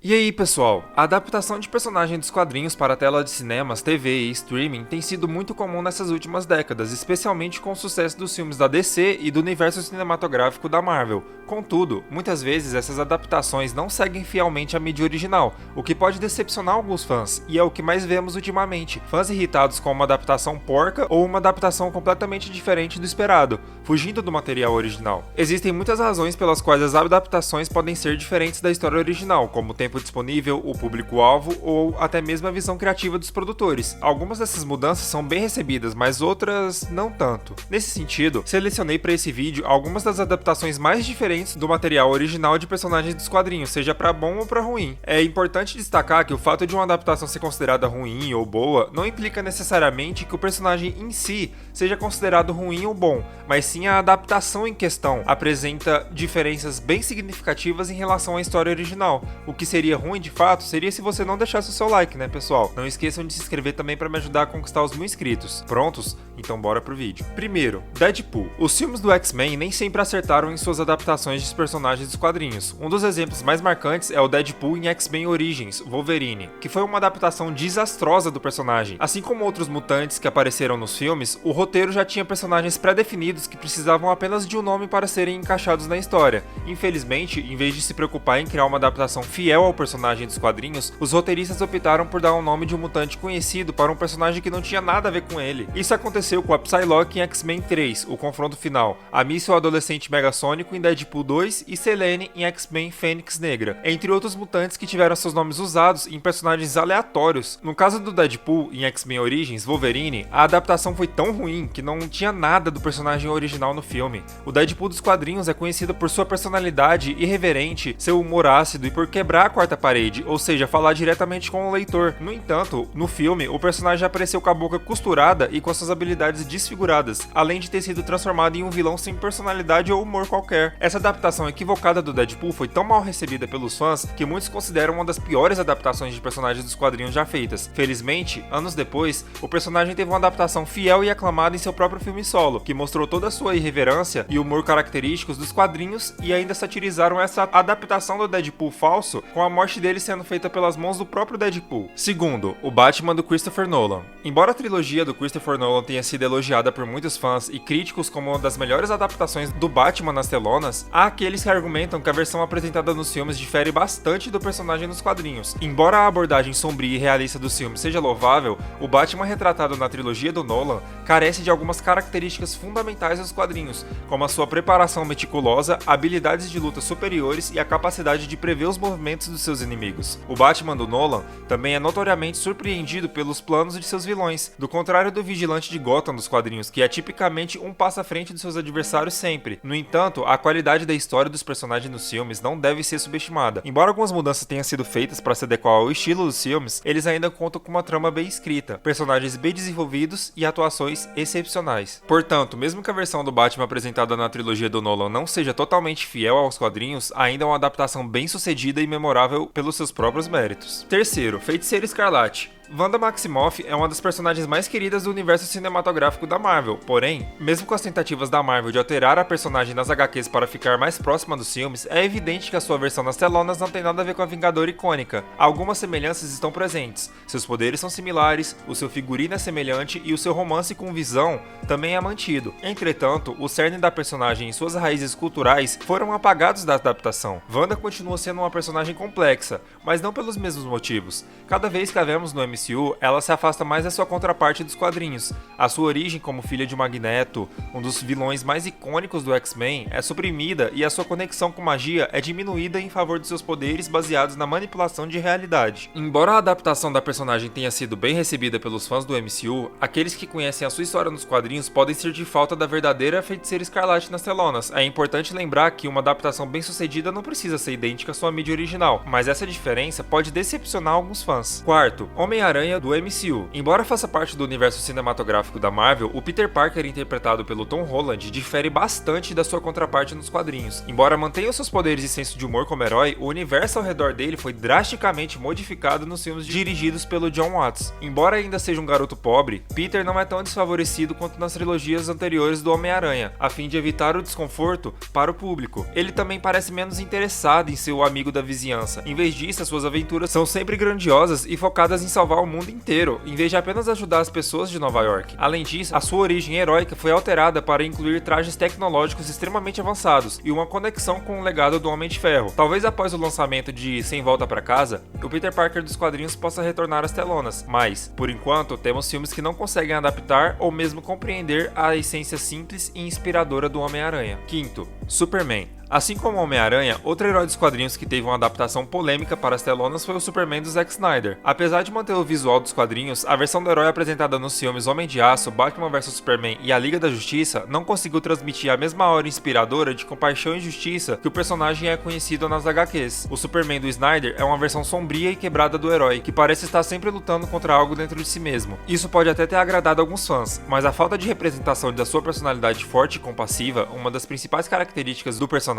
E aí pessoal, a adaptação de personagens dos quadrinhos para a tela de cinemas, TV e streaming tem sido muito comum nessas últimas décadas, especialmente com o sucesso dos filmes da DC e do universo cinematográfico da Marvel. Contudo, muitas vezes essas adaptações não seguem fielmente a mídia original, o que pode decepcionar alguns fãs, e é o que mais vemos ultimamente, fãs irritados com uma adaptação porca ou uma adaptação completamente diferente do esperado, fugindo do material original. Existem muitas razões pelas quais as adaptações podem ser diferentes da história original, como o tempo disponível, o público-alvo ou até mesmo a visão criativa dos produtores. Algumas dessas mudanças são bem recebidas, mas outras não tanto. Nesse sentido, selecionei para esse vídeo algumas das adaptações mais diferentes do material original de personagens dos quadrinhos, seja para bom ou para ruim. É importante destacar que o fato de uma adaptação ser considerada ruim ou boa não implica necessariamente que o personagem em si seja considerado ruim ou bom, mas sim a adaptação em questão apresenta diferenças bem significativas em relação à história original, o que seria ruim de fato seria se você não deixasse o seu like, né pessoal? Não esqueçam de se inscrever também para me ajudar a conquistar os 1000 inscritos. Prontos? Então bora pro vídeo. Primeiro, Deadpool. Os filmes do X-Men nem sempre acertaram em suas adaptações dos personagens dos quadrinhos. Um dos exemplos mais marcantes é o Deadpool em X-Men Origins, Wolverine, que foi uma adaptação desastrosa do personagem. Assim como outros mutantes que apareceram nos filmes, o roteiro já tinha personagens pré-definidos que precisavam apenas de um nome para serem encaixados na história. Infelizmente, em vez de se preocupar em criar uma adaptação fiel ao personagem dos quadrinhos, os roteiristas optaram por dar o nome de um mutante conhecido para um personagem que não tinha nada a ver com ele. Isso aconteceu com a Psylocke em X-Men 3, o confronto final, a Míssil Adolescente Megasônico em Deadpool 2 e Selene em X-Men Fênix Negra, entre outros mutantes que tiveram seus nomes usados em personagens aleatórios. No caso do Deadpool em X-Men Origins, Wolverine, a adaptação foi tão ruim que não tinha nada do personagem original no filme. O Deadpool dos quadrinhos é conhecido por sua personalidade irreverente, seu humor ácido e por quebrar a quarta parede, ou seja, falar diretamente com o leitor. No entanto, no filme, o personagem apareceu com a boca costurada e com suas habilidades desfiguradas, além de ter sido transformado em um vilão sem personalidade ou humor qualquer. Essa adaptação equivocada do Deadpool foi tão mal recebida pelos fãs que muitos consideram uma das piores adaptações de personagens dos quadrinhos já feitas. Felizmente, anos depois, o personagem teve uma adaptação fiel e aclamada em seu próprio filme solo, que mostrou toda a sua irreverência e humor característicos dos quadrinhos e ainda satirizaram essa adaptação do Deadpool falso, com a morte dele sendo feita pelas mãos do próprio Deadpool. Segundo, o Batman do Christopher Nolan. Embora a trilogia do Christopher Nolan tenha sido elogiada por muitos fãs e críticos como uma das melhores adaptações do Batman nas telonas, há aqueles que argumentam que a versão apresentada nos filmes difere bastante do personagem nos quadrinhos. Embora a abordagem sombria e realista dos filmes seja louvável, o Batman retratado na trilogia do Nolan carece de algumas características fundamentais dos quadrinhos, como a sua preparação meticulosa, habilidades de luta superiores e a capacidade de prever os movimentos dos seus inimigos. O Batman do Nolan também é notoriamente surpreendido pelos planos de seus vilões, do contrário do Vigilante de Gotham dos quadrinhos, que é tipicamente um passo à frente dos seus adversários sempre. No entanto, a qualidade da história dos personagens nos filmes não deve ser subestimada. Embora algumas mudanças tenham sido feitas para se adequar ao estilo dos filmes, eles ainda contam com uma trama bem escrita, personagens bem desenvolvidos e atuações excepcionais. Portanto, mesmo que a versão do Batman apresentada na trilogia do Nolan não seja totalmente fiel aos quadrinhos, ainda é uma adaptação bem sucedida e memorável pelos seus próprios méritos. Terceiro, Feiticeira Escarlate. Wanda Maximoff é uma das personagens mais queridas do universo cinematográfico da Marvel, porém, mesmo com as tentativas da Marvel de alterar a personagem nas HQs para ficar mais próxima dos filmes, é evidente que a sua versão nas telonas não tem nada a ver com a Vingadora icônica. Algumas semelhanças estão presentes, seus poderes são similares, o seu figurino é semelhante e o seu romance com Visão também é mantido. Entretanto, o cerne da personagem e suas raízes culturais foram apagados da adaptação. Wanda continua sendo uma personagem complexa, mas não pelos mesmos motivos. Cada vez que a vemos no MCU, ela se afasta mais da sua contraparte dos quadrinhos. A sua origem como filha de Magneto, um dos vilões mais icônicos do X-Men, é suprimida e a sua conexão com magia é diminuída em favor de seus poderes baseados na manipulação de realidade. Embora a adaptação da personagem tenha sido bem recebida pelos fãs do MCU, aqueles que conhecem a sua história nos quadrinhos podem sentir falta da verdadeira Feiticeira Escarlate nas telonas. É importante lembrar que uma adaptação bem sucedida não precisa ser idêntica à sua mídia original, mas essa diferença pode decepcionar alguns fãs. Quarto, Homem-Aranha Homem-Aranha do MCU. Embora faça parte do universo cinematográfico da Marvel, o Peter Parker interpretado pelo Tom Holland difere bastante da sua contraparte nos quadrinhos. Embora mantenha os seus poderes e senso de humor como herói, o universo ao redor dele foi drasticamente modificado nos filmes dirigidos pelo John Watts. Embora ainda seja um garoto pobre, Peter não é tão desfavorecido quanto nas trilogias anteriores do Homem-Aranha, a fim de evitar o desconforto para o público. Ele também parece menos interessado em ser o amigo da vizinhança. Em vez disso, as suas aventuras são sempre grandiosas e focadas em salvar o mundo inteiro, em vez de apenas ajudar as pessoas de Nova York. Além disso, a sua origem heróica foi alterada para incluir trajes tecnológicos extremamente avançados e uma conexão com o legado do Homem de Ferro. Talvez após o lançamento de Sem Volta para Casa, o Peter Parker dos quadrinhos possa retornar às telonas, mas, por enquanto, temos filmes que não conseguem adaptar ou mesmo compreender a essência simples e inspiradora do Homem-Aranha. Quinto, Superman. Assim como o Homem-Aranha, outro herói dos quadrinhos que teve uma adaptação polêmica para as telonas foi o Superman do Zack Snyder. Apesar de manter o visual dos quadrinhos, a versão do herói apresentada nos filmes Homem de Aço, Batman vs Superman e A Liga da Justiça não conseguiu transmitir a mesma aura inspiradora de compaixão e justiça que o personagem é conhecido nas HQs. O Superman do Snyder é uma versão sombria e quebrada do herói, que parece estar sempre lutando contra algo dentro de si mesmo. Isso pode até ter agradado alguns fãs, mas a falta de representação da sua personalidade forte e compassiva, uma das principais características do personagem,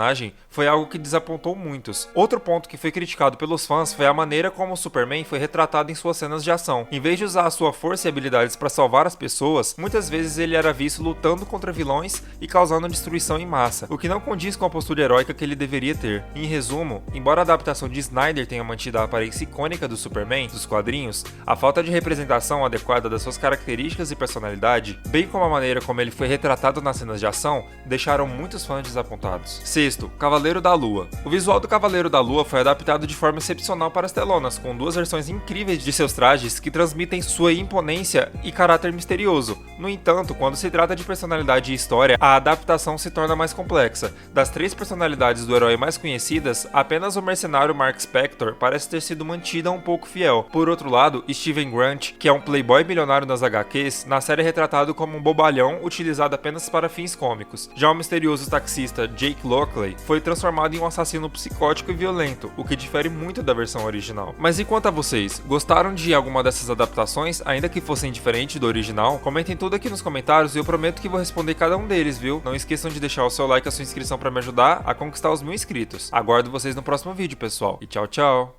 foi algo que desapontou muitos. Outro ponto que foi criticado pelos fãs foi a maneira como o Superman foi retratado em suas cenas de ação. Em vez de usar a sua força e habilidades para salvar as pessoas, muitas vezes ele era visto lutando contra vilões e causando destruição em massa, o que não condiz com a postura heróica que ele deveria ter. Em resumo, embora a adaptação de Snyder tenha mantido a aparência icônica do Superman dos quadrinhos, a falta de representação adequada das suas características e personalidade, bem como a maneira como ele foi retratado nas cenas de ação, deixaram muitos fãs desapontados. Sexto, Cavaleiro da Lua. O visual do Cavaleiro da Lua foi adaptado de forma excepcional para as telonas, com duas versões incríveis de seus trajes que transmitem sua imponência e caráter misterioso. No entanto, quando se trata de personalidade e história, a adaptação se torna mais complexa. Das três personalidades do herói mais conhecidas, apenas o mercenário Mark Spector parece ter sido mantida um pouco fiel. Por outro lado, Steven Grant, que é um playboy milionário nas HQs, na série é retratado como um bobalhão utilizado apenas para fins cômicos. Já o misterioso taxista Jake Lockley foi transformado em um assassino psicótico e violento, o que difere muito da versão original. Mas e quanto a vocês? Gostaram de alguma dessas adaptações, ainda que fossem diferentes do original? Comentem tudo aqui nos comentários e eu prometo que vou responder cada um deles, viu? Não esqueçam de deixar o seu like e a sua inscrição para me ajudar a conquistar os 1000 inscritos. Aguardo vocês no próximo vídeo, pessoal. E tchau, tchau!